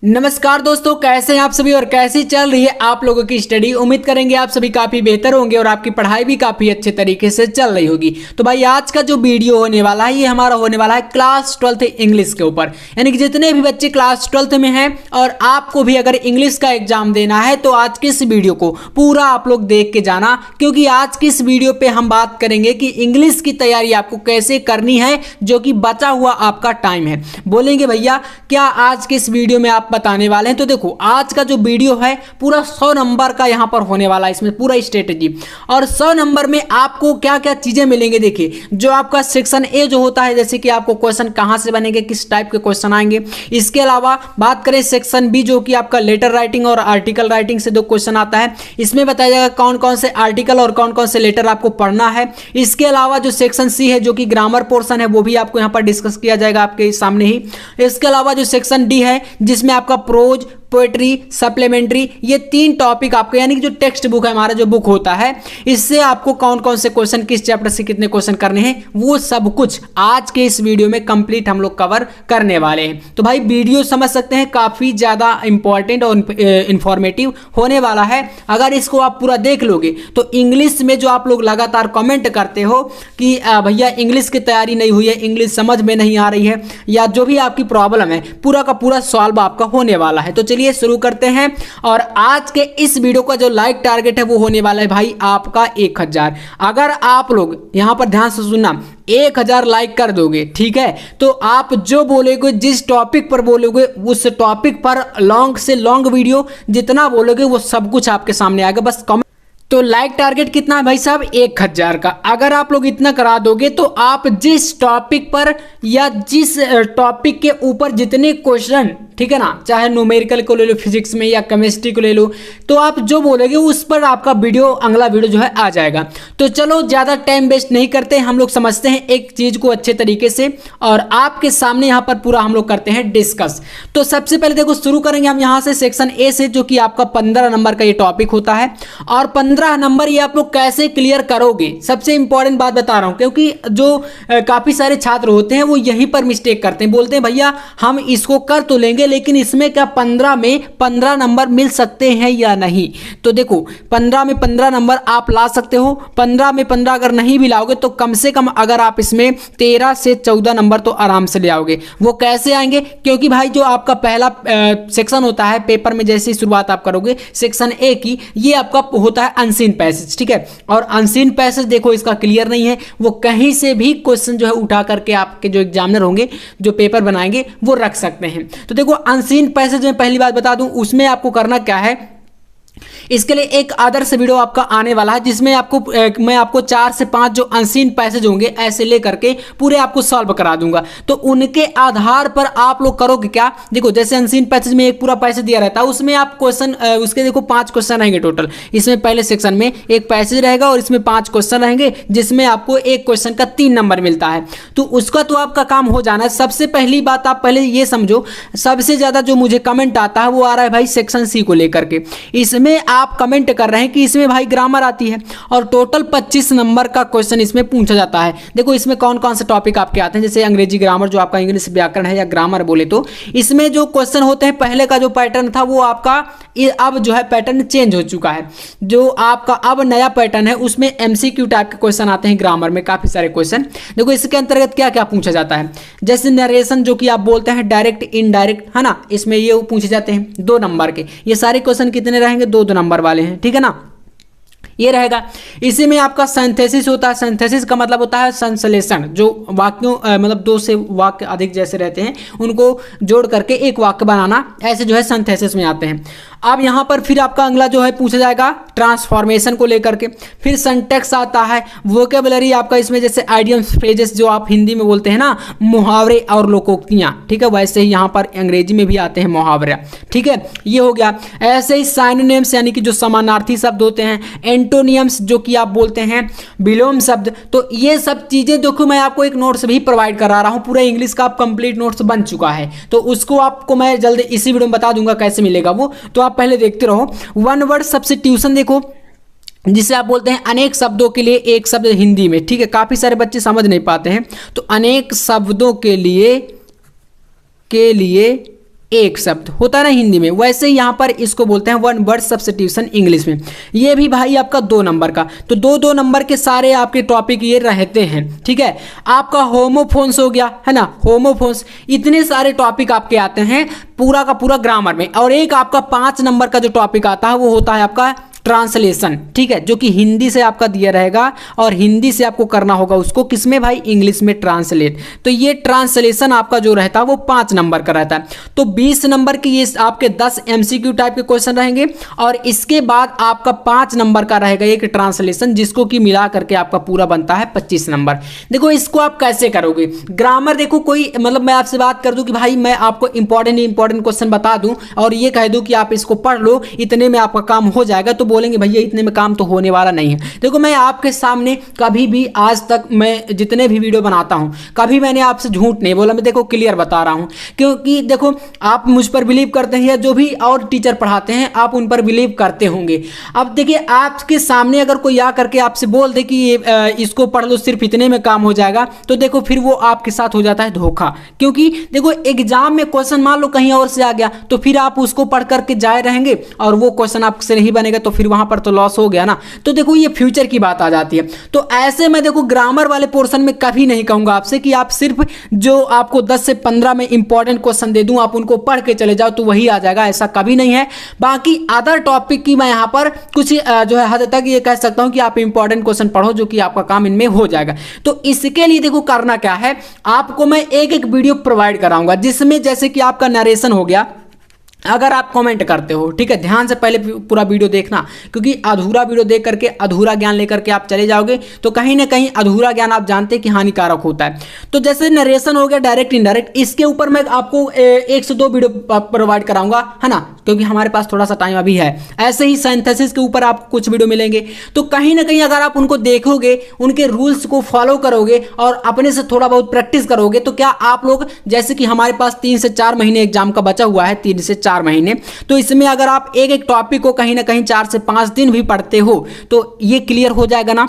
नमस्कार दोस्तों, कैसे हैं आप सभी और कैसी चल रही है आप लोगों की स्टडी। उम्मीद करेंगे आप सभी काफ़ी बेहतर होंगे और आपकी पढ़ाई भी काफ़ी अच्छे तरीके से चल रही होगी। तो भाई आज का जो वीडियो होने वाला है ये हमारा होने वाला है क्लास 12th इंग्लिश के ऊपर। यानी कि जितने भी बच्चे क्लास 12th में हैं और आपको भी अगर इंग्लिश का एग्जाम देना है तो आज की इस वीडियो को पूरा आप लोग देख के जाना, क्योंकि आज की इस वीडियो पे हम बात करेंगे कि इंग्लिश की तैयारी आपको कैसे करनी है, जो कि बचा हुआ आपका टाइम है। बोलेंगे भैया क्या आज के इस वीडियो में आप बताने वाले हैं, तो देखो आज का जो वीडियो है पूरा 100 नंबर का यहां पर होने वाला है। इसमें पूरा स्ट्रेटेजी और 100 नंबर में आपको क्या क्या चीजें मिलेंगे। देखिए जो आपका सेक्शन ए जो होता है, जैसे कि आपको क्वेश्चन कहां से बनेंगे, किस टाइप के क्वेश्चन आएंगे। इसके अलावा बात करें सेक्शन बी जो कि आपका लेटर राइटिंग और आर्टिकल राइटिंग से दो क्वेश्चन आता है, इसमें बताया जाएगा कौन कौन से आर्टिकल और कौन कौन से लेटर आपको पढ़ना है। इसके अलावा जो सेक्शन सी है जो कि ग्रामर पोर्शन है वो भी आपको यहां पर डिस्कस किया जाएगा आपके सामने ही। इसके अलावा जो सेक्शन डी है जिसमें आपका प्रोज, पोएट्री, सप्लीमेंट्री, ये तीन टॉपिक आपको, यानी कि जो टेक्स्ट बुक है हमारा जो बुक होता है, इससे आपको कौन कौन से क्वेश्चन किस चैप्टर से कितने क्वेश्चन करने हैं वो सब कुछ आज के इस वीडियो में कंप्लीट हम लोग कवर करने वाले हैं। तो भाई वीडियो समझ सकते हैं काफी ज्यादा इंपॉर्टेंट और इंफॉर्मेटिव होने वाला है। अगर इसको आप पूरा देख लोगे तो इंग्लिश में जो आप लोग लगातार कमेंट करते हो कि भैया इंग्लिश की तैयारी नहीं हुई है, इंग्लिश समझ में नहीं आ रही है, या जो भी आपकी प्रॉब्लम है पूरा का पूरा सॉल्व आपका होने वाला है। तो चलिए शुरू करते हैं। और आज के इस वीडियो का जो लाइक टारगेट है वो होने वाला है भाई आपका 1000। अगर आप लोग यहां पर ध्यान से सुनना, 1000 लाइक कर दोगे, ठीक है, तो आप जो बोलोगे, जिस टॉपिक पर बोलोगे उस टॉपिक पर लॉन्ग से लॉन्ग वीडियो जितना बोलोगे वो सब कुछ आपके सामने आएगा। बस कमेंट। तो लाइक टारगेट कितना है भाई साहब, 1000 का। अगर आप लोग इतना करा दोगे तो आप जिस टॉपिक पर या जिस टॉपिक के ऊपर जितने क्वेश्चन, ठीक है ना, चाहे न्यूमेरिकल को ले लो, फिजिक्स में या केमिस्ट्री को ले लो, तो आप जो बोलोगे उस पर आपका वीडियो, अगला वीडियो जो है आ जाएगा। तो चलो ज़्यादा टाइम वेस्ट नहीं करते, हम लोग समझते हैं एक चीज़ को अच्छे तरीके से और आपके सामने यहाँ पर पूरा हम लोग करते हैं डिस्कस। तो सबसे पहले देखो शुरू करेंगे हम यहाँ से सेक्शन ए से, जो कि आपका 15 नंबर का ये टॉपिक होता है। और 15 नंबर ये आप लोग कैसे क्लियर करोगे, सबसे इंपॉर्टेंट बात बता रहा हूँ, क्योंकि जो काफ़ी सारे छात्र होते हैं वो यहीं पर मिस्टेक करते हैं। बोलते हैं भैया हम इसको कर तो लेंगे लेकिन इसमें क्या 15 में 15 नंबर मिल सकते हैं या नहीं। तो देखो 15 में 15 नंबर आप ला सकते हो। 15 में 15 अगर नहीं भी लाओगे तो कम से कम अगर आप इसमें 13 से 14 नंबर तो आराम से ले आओगे। वो कैसे आएंगे, क्योंकि भाई जो आपका पहला सेक्शन होता है पेपर में, जैसे ही शुरुआत आप करोगे सेक्शन ए की, ये आपका होता है अनसीन पैसेज, ठीक है। और अनसीन पैसेज देखो इसका क्लियर नहीं है, वो कहीं से भी क्वेश्चन जो है उठा करके आपके जो एग्जामिनर होंगे, जो पेपर बनाएंगे, वो रख सकते हैं। तो देखो अनसीन पैसेज में पहली बात बता दूं, उसमें आपको करना क्या है, इसके लिए एक आदर्श वीडियो आपका आने वाला है जिसमें मैं आपको 4 से 5 जो अनसीन पैसेज होंगे ऐसे लेकर के पूरे आपको सॉल्व करा दूंगा। तो उनके आधार पर आप लोग करोगे क्या, देखो जैसे अनसीन पैसेज में एक पूरा पैसेज दिया रहता है, उसमें आप क्वेश्चन, उसके देखो 5 क्वेश्चन रहेंगे टोटल। इसमें पहले सेक्शन में एक पैसेज रहेगा और इसमें 5 क्वेश्चन रहेंगे, जिसमें आपको एक क्वेश्चन का 3 नंबर मिलता है। तो उसका तो आपका काम हो जाना है। सबसे पहली बात आप पहले ये समझो, सबसे ज्यादा जो मुझे कमेंट आता है वो आ रहा है भाई सेक्शन सी को लेकर के। इसमें आप कमेंट कर रहे हैं कि इसमें भाई ग्रामर आती है और टोटल 25 नंबर का क्वेश्चन इसमें पूछा जाता है। देखो इसमें कौन कौन से टॉपिक आपके आते हैं, जैसे अंग्रेजी ग्रामर जो आपका इंग्लिश व्याकरण है या ग्रामर बोले तो, इसमें जो क्वेश्चन होते हैं पहले का जो पैटर्न था वो आपका अब जो है पैटर्न चेंज हो चुका है। जो आपका अब नया पैटर्न है उसमें एमसीक्यू टाइप के क्वेश्चन आते हैं ग्रामर में, काफी सारे क्वेश्चन। देखो इसके अंतर्गत क्या क्या पूछा जाता है, जैसे नरेशन जो कि आप बोलते हैं डायरेक्ट इनडायरेक्ट, है ना, इसमें ये पूछे जाते हैं 2 नंबर के। ये सारे क्वेश्चन कितने रहेंगे, 2 नंबर वाले हैं, ठीक है ना, ये रहेगा। इसी में आपका सिंथेसिस होता है। सिंथेसिस का मतलब होता है संश्लेषण, जो वाक्यों मतलब 2 से वाक्य अधिक जैसे रहते हैं उनको जोड़ करके एक वाक्य बनाना, ऐसे जो है सिंथेसिस में आते हैं। अब यहाँ पर फिर आपका अगला जो है पूछा जाएगा ट्रांसफॉर्मेशन को लेकर के। फिर सिंटैक्स आता है, वोकेबलरी आपका इसमें जैसे आइडियम्स, फ्रेजेस जो आप हिंदी में बोलते हैं ना, मुहावरे और लोकोक्तियाँ, ठीक है, वैसे ही यहाँ पर अंग्रेजी में भी आते हैं मुहावरे, ठीक है, ये हो गया। ऐसे ही साइनोनिम्स यानी कि जो समानार्थी शब्द होते हैं, एंटोनियम्स जो कि आप बोलते हैं विलोम शब्द। तो ये सब चीज़ें देखो मैं आपको एक नोट्स भी प्रोवाइड करा रहा हूँ, पूरा इंग्लिश का आप कंप्लीट नोट्स बन चुका है, तो उसको आपको मैं जल्द इसी वीडियो में बता दूंगा कैसे मिलेगा वो, तो आप पहले देखते रहो। वन वर्ड सब्स्टिट्यूशन देखो, जिसे आप बोलते हैं अनेक शब्दों के लिए एक शब्द हिंदी में, ठीक है, काफ़ी सारे बच्चे समझ नहीं पाते हैं। तो अनेक शब्दों के लिए एक शब्द होता है ना हिंदी में, वैसे ही यहाँ पर इसको बोलते हैं वन वर्ड सब्स्टिट्यूशन इंग्लिश में। ये भी भाई आपका 2 नंबर का, तो 2-2 नंबर के सारे आपके टॉपिक ये रहते हैं, ठीक है। आपका होमोफोन्स हो गया है ना, होमोफोन्स, इतने सारे टॉपिक आपके आते हैं पूरा का पूरा ग्रामर में। और एक आपका 5 नंबर का जो टॉपिक आता है वो होता है आपका ट्रांसलेशन, ठीक है, जो कि हिंदी से आपका दिया रहेगा और हिंदी से आपको करना होगा उसको किसमें भाई, इंग्लिश में ट्रांसलेट। तो ये ट्रांसलेशन आपका जो रहता है वो 5 नंबर का रहता है। तो 20 नंबर के ये आपके 10 एमसीक्यू टाइप के क्वेश्चन रहेंगे और इसके बाद आपका 5 नंबर का रहेगा एक ट्रांसलेशन, जिसको कि मिला करके आपका पूरा बनता है 25 नंबर। देखो इसको आप कैसे करोगे, ग्रामर देखो कोई मतलब मैं आपसे बात कर दूं कि भाई मैं आपको इंपॉर्टेंट क्वेश्चन बता दूं और ये कह दूं कि आप इसको पढ़ लो, इतने में आपका काम हो जाएगा, तो बोलेंगे भैया इतने में काम तो होने वाला नहीं है। देखो मैं आपके सामने कभी भी आज तक मैं जितने भी वीडियो बनाता हूं कभी मैंने आपसे झूठ नहीं बोला, मैं देखो क्लियर बता रहा हूं, क्योंकि देखो आप मुझ पर बिलीव करते हैं या जो भी और टीचर पढ़ाते हैं आप उन पर बिलीव करते होंगे। अब देखिए आपके सामने अगर कोई आ करके आपसे बोल दे कि इसको पढ़ लो सिर्फ इतने में काम हो जाएगा, तो देखो फिर वो आपके साथ हो जाता है धोखा। क्योंकि देखो एग्जाम में क्वेश्चन मान लो कहीं और से आ गया तो फिर आप उसको पढ़ करके जाए रहेंगे और वो क्वेश्चन आपसे नहीं बनेगा, तो फिर वहां पर तो लॉस हो गया ना। तो देखो ये फ्यूचर की बात आ जाती है। तो ऐसे में देखो ग्रामर वाले पोर्शन में कभी नहीं कहूंगा आपसे कि आप सिर्फ जो आपको 10 से 15 में इंपॉर्टेंट क्वेश्चन दे दूं आप उनको पढ़ के चले जाओ तो वही आ जाएगा, ऐसा कभी नहीं है। बाकी अदर टॉपिक की मैं यहां पर कुछ जो है हद तक ये कह सकता हूं कि आप इंपॉर्टेंट क्वेश्चन पढ़ो जो कि आपका काम इनमें हो जाएगा। तो इसके लिए देखो करना क्या है, आपको मैं एक वीडियो प्रोवाइड कराऊंगा जिसमें जैसे कि आपका नरेशन हो गया। अगर आप कमेंट करते हो, ठीक है, ध्यान से पहले पूरा वीडियो देखना, क्योंकि अधूरा वीडियो देख करके अधूरा ज्ञान लेकर के आप चले जाओगे तो कहीं ना कहीं अधूरा ज्ञान आप जानते हैं कि हानिकारक होता है। तो जैसे नरेशन हो गया डायरेक्ट इनडायरेक्ट, इसके ऊपर मैं आपको 1 से 2 वीडियो प्रोवाइड कराऊंगा, है ना, क्योंकि हमारे पास थोड़ा सा टाइम अभी है। ऐसे ही सिंथेसिस के ऊपर आपको कुछ वीडियो मिलेंगे, तो कहीं ना कहीं अगर आप उनको देखोगे, उनके रूल्स को फॉलो करोगे और अपने से थोड़ा बहुत प्रैक्टिस करोगे, तो क्या आप लोग जैसे कि हमारे पास 3 से 4 महीने एग्जाम का बचा हुआ है, 3 से 4 महीने, तो इसमें अगर आप एक टॉपिक को कहीं ना कहीं 4 से 5 दिन भी पढ़ते हो तो ये क्लियर हो जाएगा ना।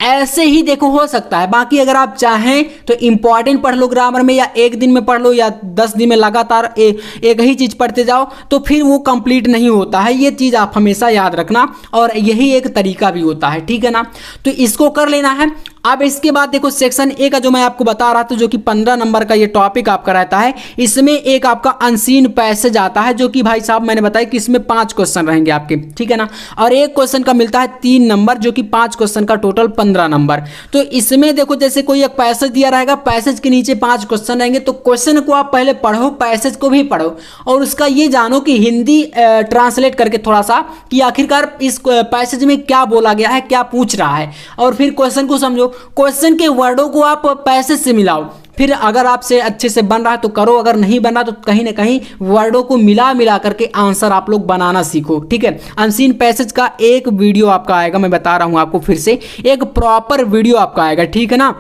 ऐसे ही देखो हो सकता है। बाकी अगर आप चाहें तो इंपॉर्टेंट पढ़ लो ग्रामर में, या एक दिन में पढ़ लो या 10 दिन में लगातार एक ही चीज पढ़ते जाओ, तो फिर वो कंप्लीट नहीं होता है। ये चीज आप हमेशा याद रखना और यही एक तरीका भी होता है, ठीक है ना। तो इसको कर लेना है। अब इसके बाद देखो सेक्शन ए का जो मैं आपको बता रहा था, जो कि 15 नंबर का ये टॉपिक आपका रहता है, इसमें एक आपका अनसीन पैसेज आता है, जो कि भाई साहब मैंने बताया कि इसमें 5 क्वेश्चन रहेंगे आपके, ठीक है ना। और एक क्वेश्चन का मिलता है 3 नंबर, जो कि 5 क्वेश्चन का टोटल 15 नंबर। तो इसमें देखो जैसे कोई एक पैसेज दिया रहेगा, पैसेज के नीचे 5 क्वेश्चन रहेंगे, तो क्वेश्चन को आप पहले पढ़ो, पैसेज को भी पढ़ो और उसका ये जानो कि हिंदी ट्रांसलेट करके थोड़ा सा कि आखिरकार इस पैसेज में क्या बोला गया है, क्या पूछ रहा है, और फिर क्वेश्चन को समझो। क्वेश्चन के वर्डों को आप पैसेज से मिलाओ, फिर अगर आपसे अच्छे से बन रहा है तो करो, अगर नहीं बन रहा तो कहीं ना कहीं वर्डों को मिला करके आंसर आप लोग बनाना सीखो, ठीक है। अनसीन पैसेज का एक वीडियो आपका आएगा, मैं बता रहा हूं आपको फिर से, एक प्रॉपर वीडियो आपका आएगा, ठीक है ना,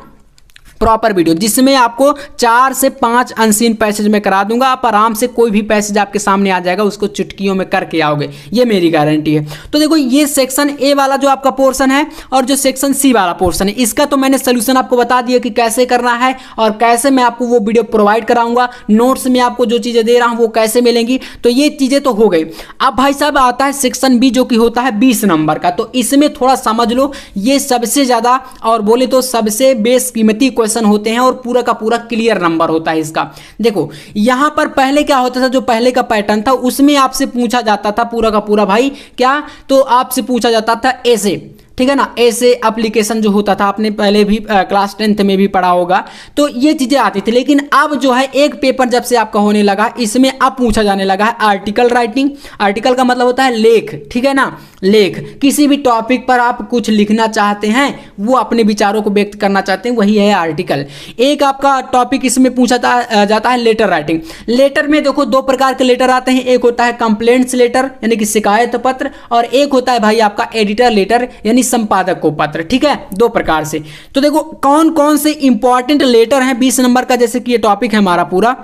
प्रॉपर वीडियो, जिसमें आपको 4 से 5 अनसीन पैसेज में करा दूंगा। आप आराम से कोई भी पैसेज आपके सामने आ जाएगा, उसको चुटकियों में करके आओगे, ये मेरी गारंटी है। तो देखो ये सेक्शन ए वाला जो आपका पोर्शन है और जो सेक्शन सी वाला पोर्शन है, इसका तो मैंने सोल्यूशन आपको बता दिया कि कैसे करना है और कैसे मैं आपको वो वीडियो प्रोवाइड कराऊंगा। नोट्स में आपको जो चीजें दे रहा हूं वो कैसे मिलेंगी, तो ये चीजें तो हो गई। अब भाई साहब आता है सेक्शन बी, जो कि होता है 20 नंबर का। तो इसमें थोड़ा समझ लो, ये सबसे ज्यादा और बोले तो सबसे बेशकीमती होते हैं और पूरा का पूरा क्लियर नंबर होता है इसका। देखो यहां पर पहले क्या होता था, जो पहले का पैटर्न था उसमें आपसे पूछा जाता था पूरा का पूरा भाई क्या, तो आपसे पूछा जाता था ऐसे, ठीक है ना, ऐसे एप्लीकेशन जो होता था, आपने पहले भी क्लास 10th में भी पढ़ा होगा, तो ये चीजें आती थी। लेकिन अब जो है एक पेपर जब से आपका होने लगा, इसमें अब पूछा जाने लगा है आर्टिकल राइटिंग। आर्टिकल का मतलब होता है लेख, ठीक है ना, लेख। किसी भी टॉपिक पर आप कुछ लिखना चाहते हैं, वो अपने विचारों को व्यक्त करना चाहते हैं, वही है आर्टिकल। एक आपका टॉपिक इसमें पूछा जाता है लेटर राइटिंग। लेटर में देखो 2 प्रकार के लेटर आते हैं, एक होता है कंप्लेंट्स लेटर यानी कि शिकायत पत्र, और एक होता है भाई आपका एडिटर लेटर यानी संपादक को पत्र, ठीक है, 2 प्रकार से। तो देखो कौन कौन से इंपॉर्टेंट लेटर हैं 20 नंबर का, जैसे कि ये टॉपिक है हमारा पूरा,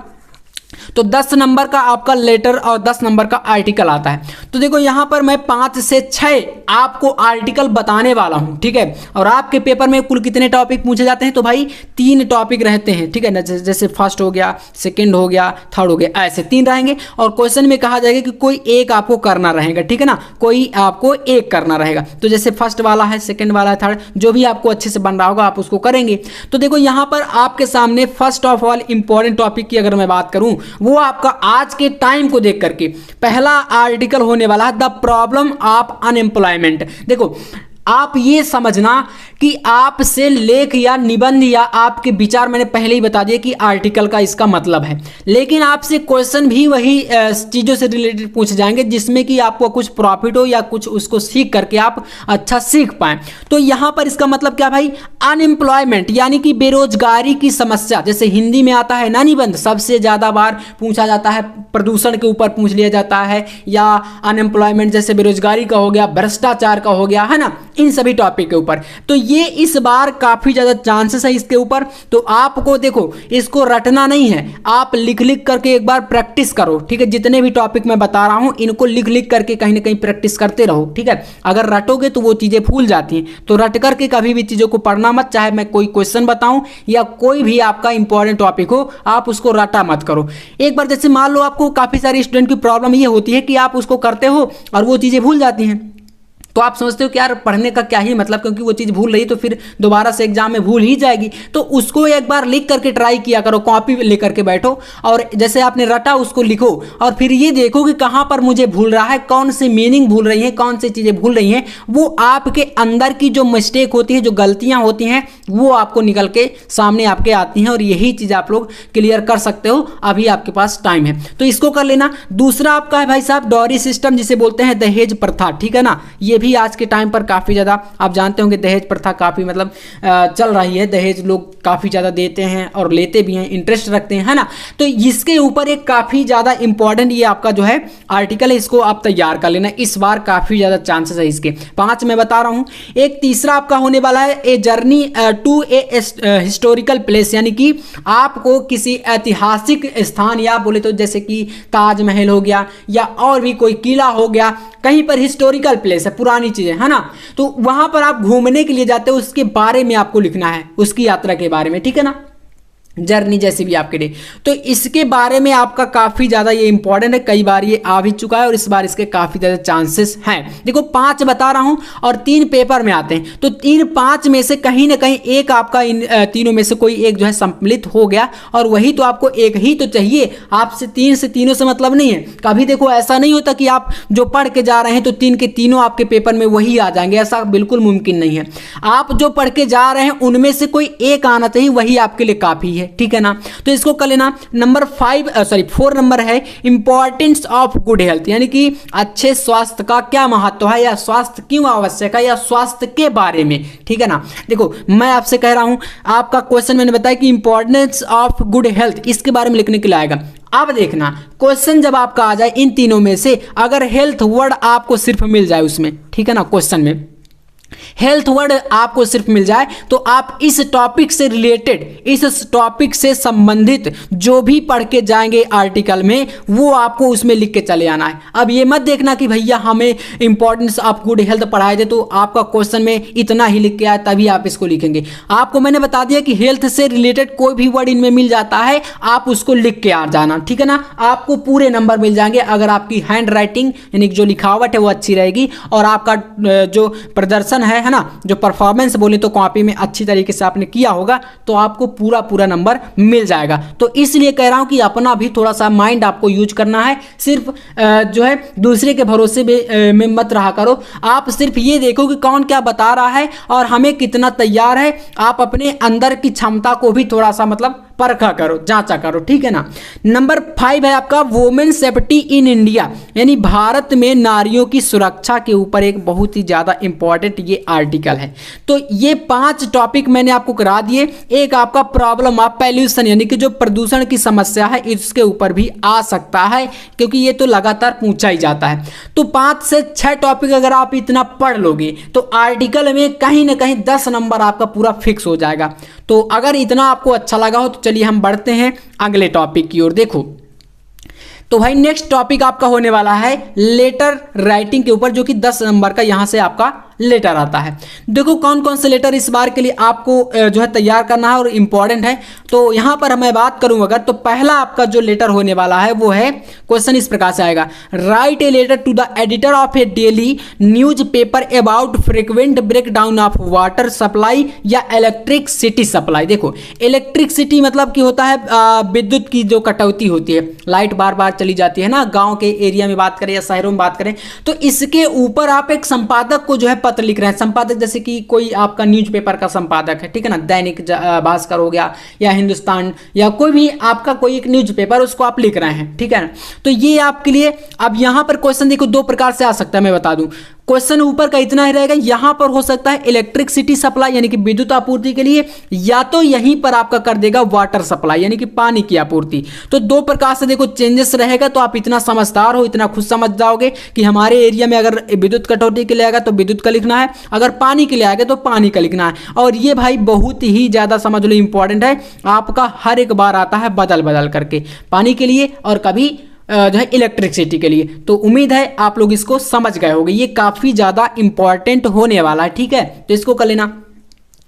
तो 10 नंबर का आपका लेटर और 10 नंबर का आर्टिकल आता है। तो देखो यहाँ पर मैं 5 से 6 आपको आर्टिकल बताने वाला हूँ, ठीक है। और आपके पेपर में कुल कितने टॉपिक पूछे जाते हैं, तो भाई 3 टॉपिक रहते हैं, ठीक है ना। जैसे फर्स्ट हो गया, सेकंड हो गया, थर्ड हो गया, ऐसे 3 रहेंगे। और क्वेश्चन में कहा जाएगा कि कोई एक आपको करना रहेगा, ठीक है ना, कोई आपको एक करना रहेगा। तो जैसे फर्स्ट वाला है, सेकेंड वाला है, थर्ड, जो भी आपको अच्छे से बन रहा होगा आप उसको करेंगे। तो देखो यहाँ पर आपके सामने first of all important topic की अगर मैं बात करूं, वो आपका आज के टाइम को देख करके पहला आर्टिकल होने वाला है, द प्रॉब्लम ऑफ अनएम्प्लॉयमेंट। देखो आप ये समझना कि आपसे लेख या निबंध या आपके विचार, मैंने पहले ही बता दिया कि आर्टिकल का इसका मतलब है, लेकिन आपसे क्वेश्चन भी वही चीज़ों से रिलेटेड पूछे जाएंगे जिसमें कि आपको कुछ प्रॉफिट हो या कुछ उसको सीख करके आप अच्छा सीख पाएं। तो यहाँ पर इसका मतलब क्या भाई, अनएम्प्लॉयमेंट यानी कि बेरोजगारी की समस्या। जैसे हिंदी में आता है ना निबंध, सबसे ज़्यादा बार पूछा जाता है प्रदूषण के ऊपर पूछ लिया जाता है, या अनएम्प्लॉयमेंट जैसे बेरोजगारी का हो गया, भ्रष्टाचार का हो गया, है ना, इन सभी टॉपिक के ऊपर। तो ये इस बार काफ़ी ज़्यादा चांसेस है इसके ऊपर। तो आपको देखो इसको रटना नहीं है, आप लिख लिख करके एक बार प्रैक्टिस करो, ठीक है। जितने भी टॉपिक मैं बता रहा हूँ इनको लिख लिख करके कहीं ना कहीं प्रैक्टिस करते रहो, ठीक है। अगर रटोगे तो वो चीज़ें भूल जाती हैं। तो रट करके कभी भी चीज़ों को पढ़ना मत, चाहे मैं कोई क्वेश्चन बताऊँ या कोई भी आपका इंपॉर्टेंट टॉपिक हो, आप उसको रटा मत करो। एक बार जैसे मान लो आपको काफ़ी सारी स्टूडेंट की प्रॉब्लम ये होती है कि आप उसको करते हो और वो चीज़ें भूल जाती हैं। तो आप समझते हो कि यार पढ़ने का क्या ही मतलब, क्योंकि वो चीज़ भूल रही तो फिर दोबारा से एग्जाम में भूल ही जाएगी। तो उसको एक बार लिख करके ट्राई किया करो, कॉपी लेकर के बैठो और जैसे आपने रटा उसको लिखो और फिर ये देखो कि कहाँ पर मुझे भूल रहा है, कौन से मीनिंग भूल रही है, कौन सी चीज़ें भूल रही हैं। वो आपके अंदर की जो मिस्टेक होती है, जो गलतियाँ होती हैं, वो आपको निकल के सामने आपके आती हैं और यही चीज़ आप लोग क्लियर कर सकते हो। अभी आपके पास टाइम है तो इसको कर लेना। दूसरा आपका है भाई साहब डॉरी सिस्टम, जिसे बोलते हैं दहेज प्रथा, ठीक है ना। ये भी आज के टाइम पर काफ़ी ज़्यादा आप जानते होंगे दहेज प्रथा काफ़ी मतलब चल रही है। दहेज लोग काफ़ी ज़्यादा देते हैं और लेते भी हैं, इंटरेस्ट रखते हैं, है ना। तो इसके ऊपर एक काफ़ी ज़्यादा इंपॉर्टेंट ये आपका जो है आर्टिकल है, इसको आप तैयार कर लेना। इस बार काफ़ी ज़्यादा चांसेस है इसके। 5 मैं बता रहा हूँ। एक तीसरा आपका होने वाला है a journey to a historical place, यानी कि आपको किसी ऐतिहासिक स्थान या बोले तो जैसे कि ताजमहल हो गया या और भी कोई किला हो गया, कहीं पर हिस्टोरिकल प्लेस है, पुरानी चीजें, है ना। तो वहां पर आप घूमने के लिए जाते हो, उसके बारे में आपको लिखना है, उसकी यात्रा के बारे में, ठीक है ना। जर्नी जैसी भी आपके लिए, तो इसके बारे में आपका काफ़ी ज़्यादा ये इंपॉर्टेंट है। कई बार ये आ भी चुका है और इस बार इसके काफ़ी ज़्यादा चांसेस हैं। देखो 5 बता रहा हूँ और 3 पेपर में आते हैं, तो 3-5 में से कहीं ना कहीं एक आपका इन तीनों में से कोई एक जो है सम्मिलित हो गया और वही तो आपको एक ही तो चाहिए। आपसे 3 से तीनों से मतलब नहीं है। कभी देखो ऐसा नहीं होता कि आप जो पढ़ के जा रहे हैं तो 3 के तीनों आपके पेपर में वही आ जाएंगे, ऐसा बिल्कुल मुमकिन नहीं है। आप जो पढ़ के जा रहे हैं उनमें से कोई एक आना चाहिए, वही आपके लिए काफ़ी है, ठीक है ना। तो इसको कर लेना। नंबर 4 नंबर है इंपॉर्टेंस ऑफ गुड हेल्थ, यानी कि अच्छे स्वास्थ्य का क्या महत्व है या स्वास्थ्य क्यों आवश्यक है या स्वास्थ्य के बारे में, ठीक है ना। देखो मैं आपसे कह रहा हूं, आपका क्वेश्चन मैंने बताया कि इंपॉर्टेंस ऑफ गुड हेल्थ, इसके बारे में लिखने के लिए आएगा। अब देखना क्वेश्चन जब आपका आ जाए इन तीनों में से अगर हेल्थ वर्ड आपको सिर्फ मिल जाए उसमें, ठीक है ना, क्वेश्चन में हेल्थ वर्ड आपको सिर्फ मिल जाए तो आप इस टॉपिक से रिलेटेड, इस टॉपिक से संबंधित जो भी पढ़ के जाएंगे आर्टिकल में वो आपको उसमें लिख के चले आना है। अब ये मत देखना कि भैया हमें इंपॉर्टेंस ऑफ गुड हेल्थ पढ़ाए थे तो आपका क्वेश्चन में इतना ही लिख के आए तभी आप इसको लिखेंगे। आपको मैंने बता दिया कि हेल्थ से रिलेटेड कोई भी वर्ड इनमें मिल जाता है आप उसको लिख के आ जाना, ठीक है ना। आपको पूरे नंबर मिल जाएंगे अगर आपकी हैंड राइटिंग यानी जो लिखावट है वो अच्छी रहेगी और आपका जो प्रदर्शन है ना, जो परफॉर्मेंस बोले तो कॉपी में अच्छी तरीके से आपने किया होगा तो आपको पूरा नंबर मिल जाएगा। तो इसलिए कह रहा हूं कि अपना भी थोड़ा सा माइंड आपको यूज करना है, सिर्फ जो है दूसरे के भरोसे में मत रहा करो। आप सिर्फ ये देखो कि कौन क्या बता रहा है और हमें कितना तैयार है। आप अपने अंदर की क्षमता को भी थोड़ा सा मतलब परखा करो, जांचा करो, ठीक है ना। नंबर 5 है आपका वुमेन सेफ्टी इन इंडिया, यानी भारत में नारियों की सुरक्षा के ऊपर एक बहुत ही ज़्यादा इंपॉर्टेंट ये आर्टिकल है। तो ये 5 टॉपिक मैंने आपको करा दिए। एक आपका प्रॉब्लम ऑफ पॉल्यूशन यानी कि जो प्रदूषण की समस्या है इसके ऊपर भी आ सकता है क्योंकि ये तो लगातार पूछा ही जाता है। तो 5 से 6 टॉपिक अगर आप इतना पढ़ लोगे तो आर्टिकल में कहीं ना कहीं 10 नंबर आपका पूरा फिक्स हो जाएगा। तो अगर इतना आपको अच्छा लगा हो तो चलिए हम बढ़ते हैं अगले टॉपिक की ओर। देखो तो भाई नेक्स्ट टॉपिक आपका होने वाला है लेटर राइटिंग के ऊपर, जो कि 10 नंबर का यहां से आपका लेटर आता है। देखो कौन कौन से लेटर इस बार के लिए आपको जो है तैयार करना है और इम्पॉर्टेंट है। तो यहां पर मैं बात करूं अगर, तो पहला आपका जो लेटर होने वाला है वो है, क्वेश्चन इस प्रकार से आएगा, write a letter to the editor of a daily newspaper about frequent break down of water supply या इलेक्ट्रिसिटी सप्लाई। देखो इलेक्ट्रिसिटी मतलब कि होता है विद्युत की जो कटौती होती है, लाइट बार बार चली जाती है ना, गांव के एरिया में बात करें या शहरों में बात करें, तो इसके ऊपर आप एक संपादक को जो है पत्र लिख रहे हैं। संपादक जैसे कि कोई आपका न्यूज़पेपर का संपादक है, ठीक है ना, दैनिक भास्कर हो गया या हिंदुस्तान या कोई भी आपका कोई एक न्यूज़पेपर, उसको आप लिख रहे हैं, ठीक है ना। तो ये आपके लिए, अब यहां पर क्वेश्चन देखो दो प्रकार से आ सकता है, मैं बता दूं। क्वेश्चन ऊपर का इतना ही रहेगा, यहां पर हो सकता है इलेक्ट्रिसिटी सप्लाई यानी कि विद्युत आपूर्ति के लिए, या तो यहीं पर आपका कर देगा वाटर सप्लाई यानी कि पानी की आपूर्ति। तो दो प्रकार से देखो चेंजेस रहेगा। तो आप इतना समझदार हो, इतना खुद समझ जाओगे कि हमारे एरिया में अगर विद्युत कटौती के लिए आएगा तो विद्युत का लिखना है, अगर पानी के लिए आएगा तो पानी का लिखना है। और ये भाई बहुत ही ज्यादा समझ लो इंपॉर्टेंट है, आपका हर एक बार आता है बदल बदल करके, पानी के लिए और कभी जो है इलेक्ट्रिसिटी के लिए। तो उम्मीद है आप लोग इसको समझ गए होंगे, ये काफी ज्यादा इंपॉर्टेंट होने वाला है, ठीक है। तो इसको कर लेना।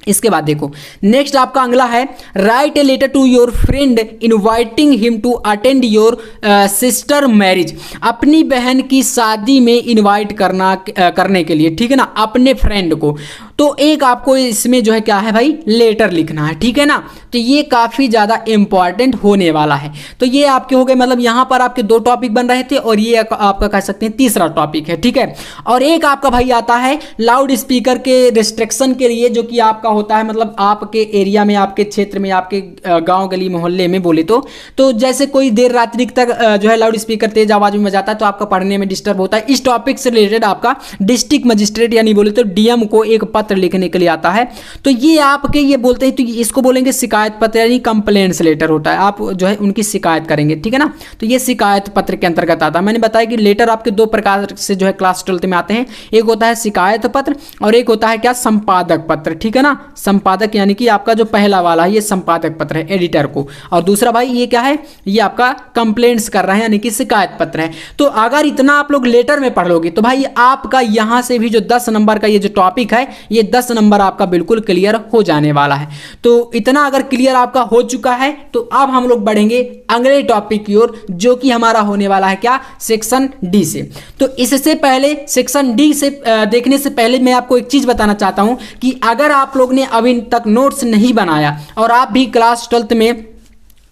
इसके बाद देखो नेक्स्ट आपका अगला है, write a letter to your friend inviting him to attend your sister marriage. अपनी बहन की शादी में इनवाइट करने के लिए, ठीक है ना, अपने फ्रेंड को। तो एक आपको इसमें जो है क्या है भाई, लेटर लिखना है, ठीक है ना। तो ये काफ़ी ज़्यादा इंपॉर्टेंट होने वाला है। तो ये आपके हो गए, मतलब यहाँ पर आपके दो टॉपिक बन रहे थे और ये आपका कह सकते हैं तीसरा टॉपिक है, ठीक है। और एक आपका भाई आता है लाउड स्पीकर के रिस्ट्रिक्शन के लिए, जो कि आपका होता है मतलब आपके एरिया में, आपके क्षेत्र में, आपके गाँव गली मोहल्ले में बोले तो जैसे कोई देर रात्रि तक जो है लाउड स्पीकर तेज आवाज में बजाता है तो आपका पढ़ने में डिस्टर्ब होता है। इस टॉपिक से रिलेटेड आपका डिस्ट्रिक्ट मजिस्ट्रेट यानी बोले तो डीएम को एक पत्र लिखने के लिए आता है। तो ये आपके ये बोलते हैं, तो इसको बोलेंगे शिकायत पत्र यानी कंप्लेंट्स लेटर होता है। आप जो है उनकी शिकायत करेंगे, ठीक है ना। तो ये शिकायत पत्र के अंतर्गत आता है। मैंने बताया कि लेटर आपके दो प्रकार से जो है क्लास 12th में आते हैं, एक होता है शिकायत पत्र और एक होता है क्या, संपादक पत्र, ठीक है ना। संपादक यानी कि आपका जो पहला वाला है ये संपादक पत्र है एडिटर को, और दूसरा भाई ये क्या है, ये आपका कंप्लेंट्स कर रहे हैं यानी कि शिकायत पत्र है। तो अगर इतना आप लोग लेटर में पढ़ लोगे तो भाई आपका यहां से भी जो 10 नंबर का ये जो टॉपिक है, ये 10 नंबर आपका बिल्कुल क्लियर हो जाने वाला है। तो इतना अगर क्लियर आपका हो चुका है तो अब हम लोग बढ़ेंगे अगले टॉपिक की ओर, जो कि हमारा होने वाला है क्या, सेक्शन डी से। तो इससे पहले सेक्शन डी से देखने से पहले मैं आपको एक चीज बताना चाहता हूं कि अगर आप लोग ने अभी तक नोट्स नहीं बनाया और आप भी क्लास 12th में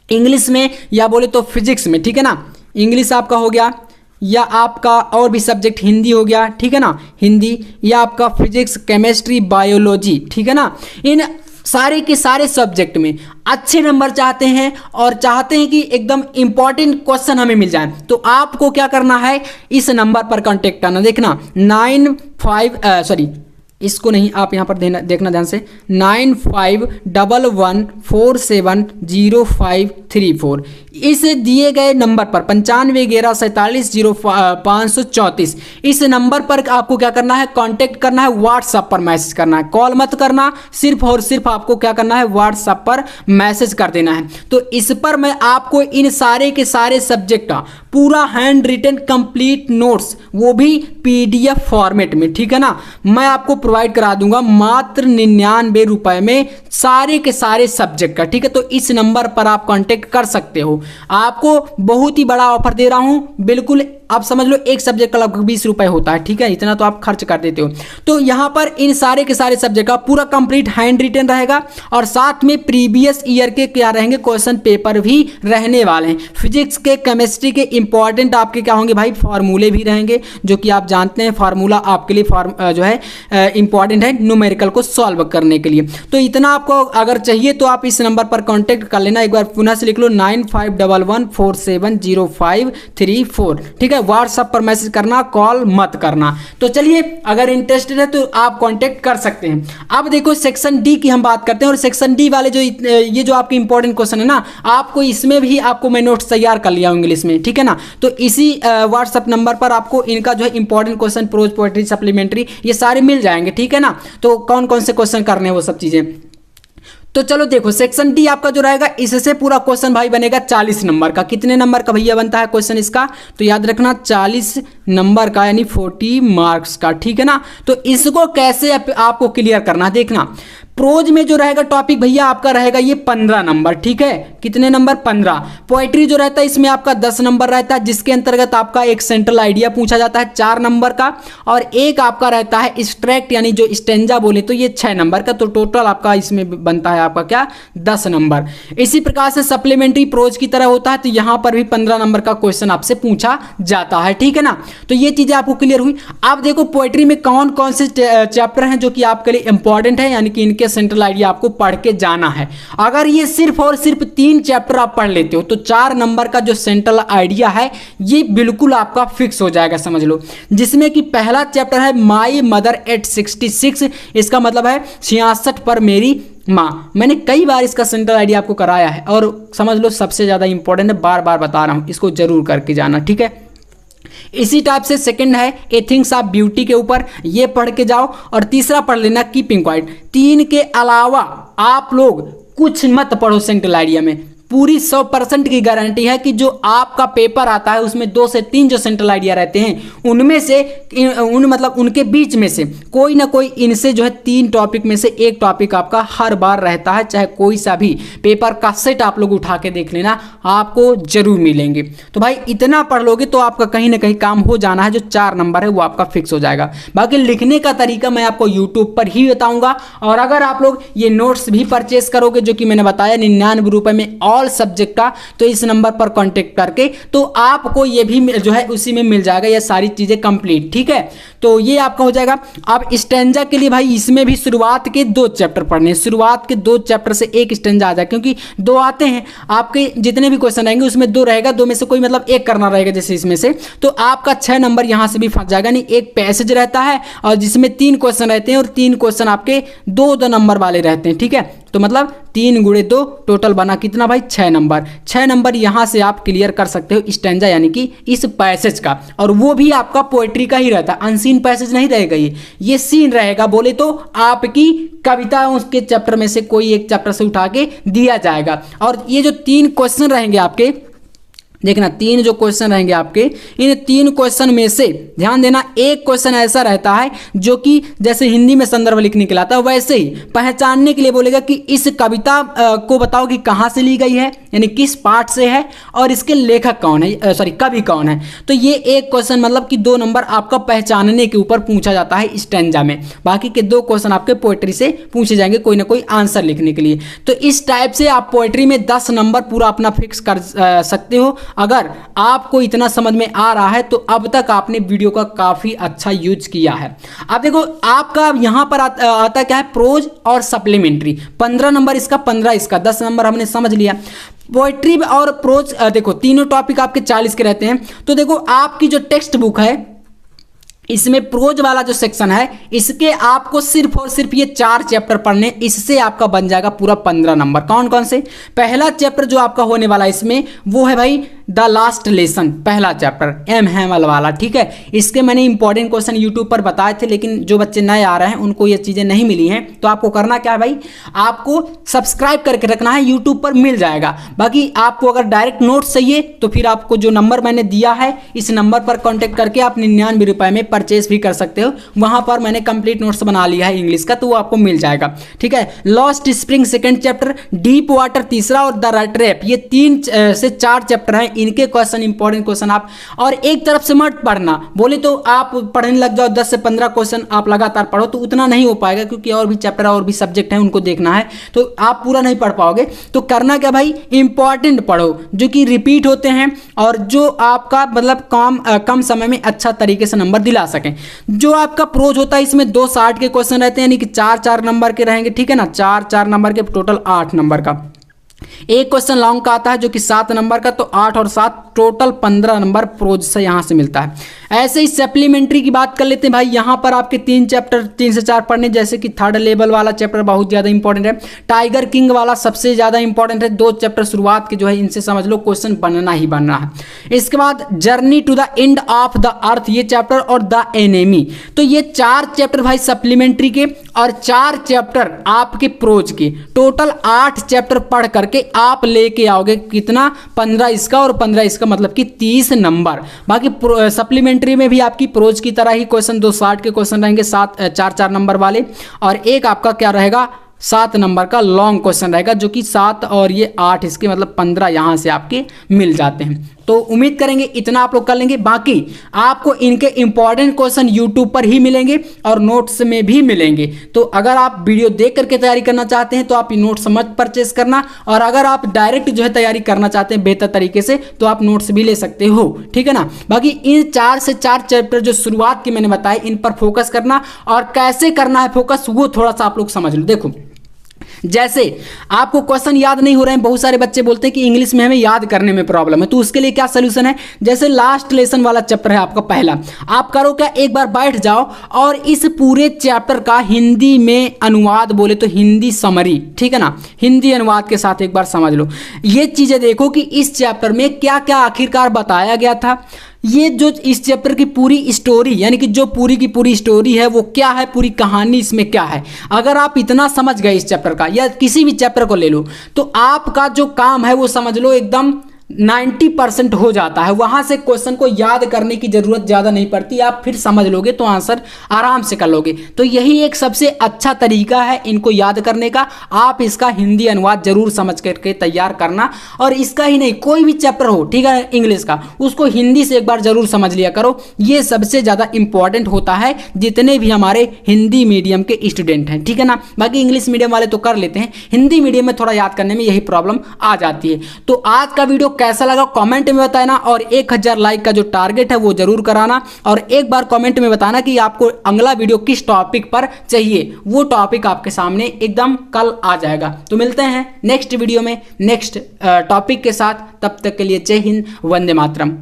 इंग्लिश में या बोले तो फिजिक्स में, ठीक है ना, इंग्लिश आपका हो गया या आपका और भी सब्जेक्ट हिंदी हो गया, ठीक है ना, हिंदी या आपका फिजिक्स केमिस्ट्री बायोलॉजी, ठीक है ना, इन सारे के सारे सब्जेक्ट में अच्छे नंबर चाहते हैं और चाहते हैं कि एकदम इंपॉर्टेंट क्वेश्चन हमें मिल जाए, तो आपको क्या करना है, इस नंबर पर कांटेक्ट करना। देखना इसको नहीं, आप यहाँ पर देखना ध्यान से, 9511470534। इस दिए गए नंबर पर 9511470534 इस नंबर पर आपको क्या करना है, कांटेक्ट करना है, व्हाट्सएप पर मैसेज करना है, कॉल मत करना, सिर्फ और सिर्फ आपको क्या करना है, व्हाट्सएप पर मैसेज कर देना है। तो इस पर मैं आपको इन सारे के सारे सब्जेक्ट का पूरा हैंड रिटन कंप्लीट नोट्स, वो भी PDF फॉर्मेट में, ठीक है ना, मैं आपको प्रोवाइड करा दूंगा मात्र 99 रुपए में सारे के सारे सब्जेक्ट का, ठीक है। तो इस नंबर पर आप कांटेक्ट कर सकते हो। आपको बहुत ही बड़ा ऑफर दे रहा हूं, बिल्कुल आप समझ लो एक सब्जेक्ट का लगभग 20 रुपए होता है, ठीक है, इतना तो आप खर्च कर देते हो। तो यहां पर इन सारे के सारे सब्जेक्ट का पूरा कंप्लीट हैंड रिटन रहेगा और साथ में प्रीवियस ईयर के क्या रहेंगे, क्वेश्चन पेपर भी रहने वाले हैं। फिजिक्स के केमिस्ट्री के इंपॉर्टेंट आपके क्या होंगे भाई, फार्मूले भी रहेंगे, जो कि आप जानते हैं फार्मूला आपके लिए जो है इंपॉर्टेंट है न्यूमेरिकल को सॉल्व करने के लिए। तो इतना आपको अगर चाहिए तो आप इस नंबर पर कॉन्टेक्ट कर लेना। एक बार पुनः से लिख लो 9511470534, ठीक है। व्हाट्सएप पर मैसेज करना, कॉल मत करना। तो चलिए अगर इंटरेस्टेड है तो आप कांटेक्ट कर सकते हैं। अब देखो सेक्शन डी की हम बात करते हैं और सेक्शन डी वाले जो ये जो आपके इंपॉर्टेंट क्वेश्चन है ना, आपको इसमें भी आपको मैं नोट्स तैयार कर लिया हूं इंग्लिश में, ठीक है ना। तो इसी व्हाट्सएप नंबर पर आपको इनका जो है important question, pros poetry, supplementary, ये सारे मिल जाएंगे, ठीक है ना। तो कौन कौन से क्वेश्चन करने हैं वो सब चीजें, तो चलो देखो, सेक्शन डी आपका जो रहेगा, इससे पूरा क्वेश्चन भाई बनेगा 40 नंबर का। कितने नंबर का भैया बनता है क्वेश्चन इसका, तो याद रखना 40 नंबर का, यानी 40 मार्क्स का, ठीक है ना। तो इसको कैसे आपको क्लियर करना, देखना प्रोज में जो रहेगा टॉपिक भैया आपका रहेगा ये 15 नंबर, ठीक है। कितने नंबर, 15। पोएट्री जो रहता है इसमें आपका 10 नंबर रहता है, जिसके अंतर्गत आपका एक सेंट्रल आइडिया पूछा जाता है 4 नंबर का, और एक आपका रहता है एक्सट्रैक्ट यानी जो स्टेंजा बोले तो ये 6 नंबर का। तो टोटल आपका इसमें बनता है आपका क्या, 10 नंबर। इसी प्रकार से सप्लीमेंट्री प्रोज की तरह होता है, तो यहाँ पर भी 15 नंबर का क्वेश्चन आपसे पूछा जाता है, ठीक है ना। तो ये चीजें आपको क्लियर हुई। आप देखो पोएट्री में कौन कौन से चैप्टर हैं जो कि आपके लिए इंपॉर्टेंट है, यानी कि इनके सेंट्रल आइडिया आपको पढ़ के जाना है। अगर ये सिर्फ और सिर्फ 3 चैप्टर आप पढ़ लेते हो तो 4 नंबर का जो सेंट्रल आइडिया है ये बिल्कुल आपका फिक्स हो जाएगा, समझ लो। जिसमें कि पहला चैप्टर है माई मदर एट 66, इसका मतलब है 66 पर मेरी माँ। मैंने कई बार इसका सेंट्रल आइडिया आपको कराया है और समझ लो सबसे ज्यादा इंपॉर्टेंट है, बार बार बता रहा हूं, इसको जरूर करके जाना, ठीक है। इसी टाइप से सेकंड है ए थिंग्स ऑफ ब्यूटी के ऊपर, ये पढ़ के जाओ। और तीसरा पढ़ लेना कीपिंग क्वाइट। 3 के अलावा आप लोग कुछ मत पढ़ो सेंट्रल आइडिया में। पूरी 100% की गारंटी है कि जो आपका पेपर आता है उसमें 2 से 3 जो सेंट्रल आइडिया रहते हैं उनमें से मतलब उनके बीच में से कोई ना कोई इनसे जो है 3 टॉपिक में से एक टॉपिक आपका हर बार रहता है, चाहे कोई सा भी पेपर का सेट आप लोग उठा के देख लेना, आपको जरूर मिलेंगे। तो भाई इतना पढ़ लोगे तो आपका कहीं ना कहीं काम हो जाना है, जो 4 नंबर है वो आपका फिक्स हो जाएगा। बाकी लिखने का तरीका मैं आपको यूट्यूब पर ही बताऊंगा, और अगर आप लोग ये नोट्स भी परचेस करोगे जो कि मैंने बताया 99 रुपए में ऑल सब्जेक्ट का, तो इस नंबर पर कांटेक्ट करके तो आपको ये भी जो है उसी में मिल जाएगा, ये सारी चीजें कंप्लीट, ठीक है। तो ये आपका हो जाएगा। अब स्टेंजा के लिए भाई इसमें भी शुरुआत के 2 चैप्टर पढ़ने, शुरुआत के 2 चैप्टर से एक स्टेंजा आ जाए, क्योंकि 2 आते हैं आपके, जितने भी क्वेश्चन रहेंगे उसमें 2 रहेगा, 2 में से कोई मतलब एक करना रहेगा जैसे इसमें से, तो आपका 6 नंबर यहां से भी फंस जाएगा। नहीं, एक पैसेज रहता है और जिसमें 3 क्वेश्चन रहते हैं और 3 क्वेश्चन आपके 2-2 नंबर वाले रहते हैं, ठीक है। तो मतलब 3 × 2 टोटल बना कितना भाई, 6 नंबर। 6 नंबर यहां से आप क्लियर कर सकते हो स्टेंजा यानी कि इस पैसेज का, और वो भी आपका पोएट्री का ही रहता है, अनसीन पैसेज नहीं रहेगा, ये सीन रहेगा। बोले तो आपकी कविता उसके चैप्टर में से कोई एक चैप्टर से उठा के दिया जाएगा। और ये जो 3 क्वेश्चन रहेंगे आपके, देखना 3 जो क्वेश्चन रहेंगे आपके, इन 3 क्वेश्चन में से ध्यान देना, एक क्वेश्चन ऐसा रहता है जो कि जैसे हिंदी में संदर्भ लिखने के लिए आता है, वैसे ही पहचानने के लिए बोलेगा कि इस कविता को बताओ कि कहाँ से ली गई है, यानी किस पाठ से है, और इसके लेखक कौन है, सॉरी कवि कौन है। तो ये एक क्वेश्चन मतलब कि 2 नंबर आपका पहचानने के ऊपर पूछा जाता है स्टेंजा में। बाकी के 2 क्वेश्चन आपके पोएट्री से पूछे जाएंगे कोई ना कोई आंसर लिखने के लिए। तो इस टाइप से आप पोएट्री में 10 नंबर पूरा अपना फिक्स कर सकते हो। अगर आपको इतना समझ में आ रहा है तो अब तक आपने वीडियो का काफी अच्छा यूज किया है। अब देखो आपका यहां पर आता क्या है, प्रोज और सप्लीमेंट्री। 15 नंबर इसका, 15 इसका, 10 नंबर हमने समझ लिया। पोएट्री और प्रोज देखो तीनों टॉपिक आपके 40 के रहते हैं। तो देखो आपकी जो टेक्स्ट बुक है इसमें प्रोज वाला जो सेक्शन है इसके आपको सिर्फ और सिर्फ ये 4 चैप्टर पढ़ने, इससे आपका बन जाएगा पूरा 15 नंबर। कौन कौन से, पहला चैप्टर जो आपका होने वाला इसमें वो है भाई द लास्ट लेसन, पहला चैप्टर एम हैमल वाला, ठीक है। इसके मैंने इंपॉर्टेंट क्वेश्चन यूट्यूब पर बताए थे, लेकिन जो बच्चे नए आ रहे हैं उनको ये चीज़ें नहीं मिली हैं। तो आपको करना क्या है भाई, आपको सब्सक्राइब करके रखना है, यूट्यूब पर मिल जाएगा। बाकी आपको अगर डायरेक्ट नोट्स चाहिए तो फिर आपको जो नंबर मैंने दिया है इस नंबर पर कॉन्टेक्ट करके आप 99 रुपए में परचेस भी कर सकते हो। वहां पर मैंने कंप्लीट नोट्स बना लिया है इंग्लिश का, तो वो आपको मिल जाएगा, ठीक है। Lost spring second chapter, deep water तीसरा, और द ट्रैप, ये 3 से 4 चैप्टर हैं। इनके क्वेश्चन इंपॉर्टेंट क्वेश्चन आप, और एक तरफ से मत पढ़ना, बोले तो आप पढ़ने लग जाओ 10 से 15 क्वेश्चन आप लगातार पढ़ो तो उतना नहीं हो पाएगा, क्योंकि और भी चैप्टर और भी सब्जेक्ट हैं उनको देखना है, तो आप पूरा नहीं पढ़ पाओगे। तो करना क्या भाई, इंपॉर्टेंट पढ़ो जो कि रिपीट होते हैं और जो आपका मतलब कम समय में अच्छा तरीके से नंबर दिला सकें। जो आपका प्रोज होता है इसमें 2 60 के क्वेश्चन रहते हैं, यानी कि 4-4 नंबर के रहेंगे, ठीक है ना। 4-4 नंबर के टोटल 8 नंबर का। एक क्वेश्चन लॉन्ग का आता है जो कि 7 नंबर का, तो 8 और 7 टोटल 15 नंबर प्रोज से यहां से मिलता है। ऐसे ही सप्लीमेंट्री की बात कर लेते हैं भाई। यहां पर आपके 3 चैप्टर 3 से 4 पढ़ने, जैसे कि थर्ड लेवल वाला चैप्टर बहुत ज्यादा इंपॉर्टेंट है, टाइगर किंग वाला सबसे ज्यादा इंपॉर्टेंट है। 2 चैप्टर शुरुआत के जो है इनसे समझ लो क्वेश्चन बनना ही बनना है। इसके बाद journey to the end of the earth ये चैप्टर, और द एनेमी, तो ये 4 चैप्टर भाई सप्लीमेंट्री के। और 4 चैप्टर आपके प्रोज के, टोटल 8 चैप्टर पढ़ करके आप लेके आओगे कितना, 15 इसका और 15 इसका, मतलब कि 30 नंबर। बाकी सप्लीमेंट्री में भी आपकी प्रोज की तरह ही क्वेश्चन 2 60 के क्वेश्चन रहेंगे, 4 नंबर वाले, और एक आपका क्या रहेगा 7 नंबर का लॉन्ग क्वेश्चन रहेगा, जो कि 7 और ये 8 इसके मतलब 15 यहाँ से आपके मिल जाते हैं। तो उम्मीद करेंगे इतना आप लोग कर लेंगे। बाकी आपको इनके इंपॉर्टेंट क्वेश्चन यूट्यूब पर ही मिलेंगे और नोट्स में भी मिलेंगे। तो अगर आप वीडियो देख करके तैयारी करना चाहते हैं तो आप नोट्स मत परचेस करना, और अगर आप डायरेक्ट जो है तैयारी करना चाहते हैं बेहतर तरीके से तो आप नोट्स भी ले सकते हो, ठीक है ना। बाकी इन 4 से 4 चैप्टर जो शुरुआत की मैंने बताई, इन पर फोकस करना, और कैसे करना है फोकस वो थोड़ा सा आप लोग समझ लो। देखो, जैसे आपको क्वेश्चन याद नहीं हो रहे हैं, बहुत सारे बच्चे बोलते हैं कि इंग्लिश में हमें याद करने में प्रॉब्लम है, तो उसके लिए क्या सोल्यूशन है, जैसे लास्ट लेसन वाला चैप्टर है आपका पहला, आप करो क्या, एक बार बैठ जाओ और इस पूरे चैप्टर का हिंदी में अनुवाद, बोले तो हिंदी समरी, ठीक है ना, हिंदी अनुवाद के साथ एक बार समझ लो। ये चीजें देखो कि इस चैप्टर में क्या क्या आखिरकार बताया गया था, ये जो इस चैप्टर की पूरी स्टोरी, यानी कि जो पूरी की पूरी स्टोरी है वो क्या है, पूरी कहानी इसमें क्या है। अगर आप इतना समझ गए इस चैप्टर का, या किसी भी चैप्टर को ले लो, तो आपका जो काम है वो समझ लो एकदम 90% हो जाता है। वहां से क्वेश्चन को याद करने की जरूरत ज्यादा नहीं पड़ती, आप फिर समझ लोगे तो आंसर आराम से कर लोगे। तो यही एक सबसे अच्छा तरीका है इनको याद करने का। आप इसका हिंदी अनुवाद जरूर समझ करके तैयार करना, और इसका ही नहीं कोई भी चैप्टर हो, ठीक है, इंग्लिश का, उसको हिंदी से एक बार जरूर समझ लिया करो। ये सबसे ज्यादा इंपॉर्टेंट होता है जितने भी हमारे हिंदी मीडियम के स्टूडेंट हैं, ठीक है ना। बाकी इंग्लिश मीडियम वाले तो कर लेते हैं, हिंदी मीडियम में थोड़ा याद करने में यही प्रॉब्लम आ जाती है। तो आज का वीडियो कैसा लगा कमेंट में बताना, और 1000 लाइक का जो टारगेट है वो जरूर कराना, और एक बार कमेंट में बताना कि आपको अगला वीडियो किस टॉपिक पर चाहिए, वो टॉपिक आपके सामने एकदम कल आ जाएगा। तो मिलते हैं नेक्स्ट वीडियो में नेक्स्ट टॉपिक के साथ, तब तक के लिए जय हिंद, वंदे मातरम।